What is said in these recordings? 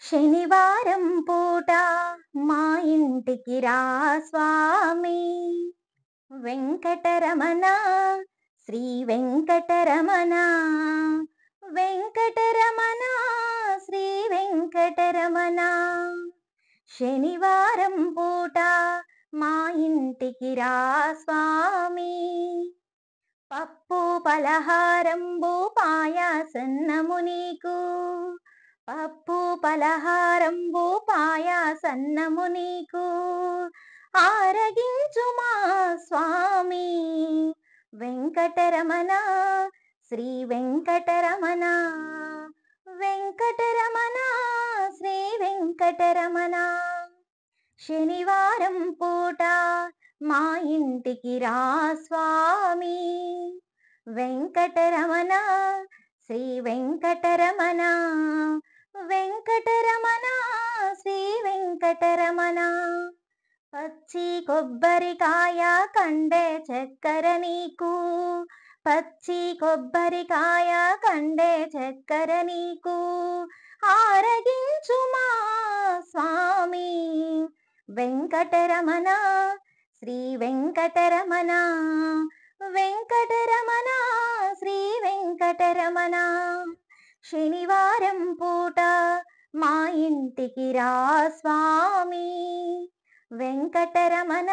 శనివారం పూట మా ఇంటికి రా స్వామి, వెంకటరమణ శ్రీ వెంకటరమణ, వెంకటరమణ శ్రీ వెంకటరమణ. శనివారం పూట మా ఇంటికి రా స్వామి, పప్పు పలహారంబు పాయాసన్నము నీకు, పప్పు పలహారంబు పాయాసన్నము నీకు, ఆరగించుమా స్వామి వెంకటరమణ శ్రీ వెంకటరమణ, వెంకటరమణ శ్రీ వెంకటరమణ. శనివారం పూట మా ఇంటికి రా స్వామి, వెంకటరమణ శ్రీ వెంకటరమణ, వెంకటరమణ శ్రీ వెంకటరమణ. పచ్చి కొబ్బరికాయ కండే చక్కెర నీకు, పచ్చి కొబ్బరికాయ కండే చక్కెర నీకు, ఆరగించుమా స్వామి వెంకటరమణ శ్రీ వెంకటరమణ, వెంకటరమణ శ్రీ వెంకటరమణ. శనివారం పూట మా ఇంటికి రా స్వామి, వెంకటరమణ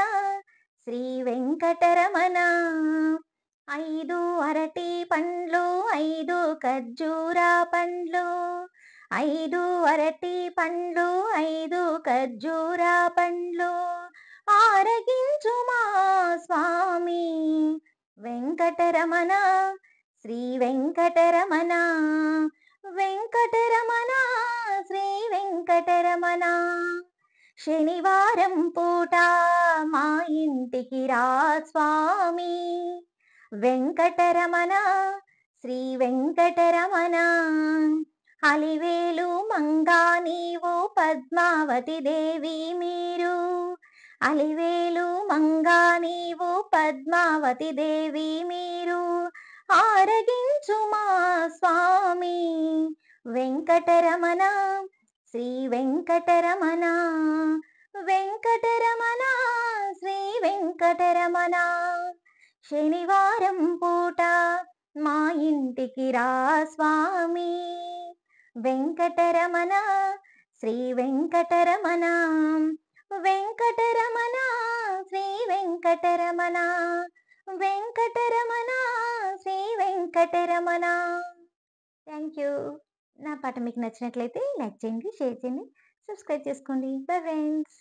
శ్రీ వెంకటరమణ. 5 అరటి పండ్లు 5 ఖర్జూర పండ్లు, 5 అరటి పండ్లు 5 ఖర్జూర పండ్లు, ఆరగించుమా స్వామి వెంకటరమణ శ్రీ వెంకటరమణ, వెంకటరమణ శ్రీ వెంకటరమణ. శనివారం పూట మా ఇంటికి రా స్వామి, వెంకటరమణ శ్రీ వెంకటరమణ. అలివేలు మంగా నీవు పద్మావతి దేవి మీరు, అలివేలు మంగా నీవు పద్మావతి దేవి మీరు, ఆరగించుమా స్వామి వెంకటరమణ శ్రీ వెంకటరమణ, వెంకటరమణ శ్రీ వెంకటరమణ. శనివారం పూట మా ఇంటికి రా స్వామి, వెంకటరమణ శ్రీ వెంకటరమణ, వెంకటరమణ శ్రీ వెంకటరమణ, వెంకటరమణ శ్రీ వెంకటరమణ. Thank you. నా పాట మీకు నచ్చినట్లయితే లైక్ చేయండి, షేర్ చేయండి, సబ్స్క్రైబ్ చేసుకోండి. Bye friends.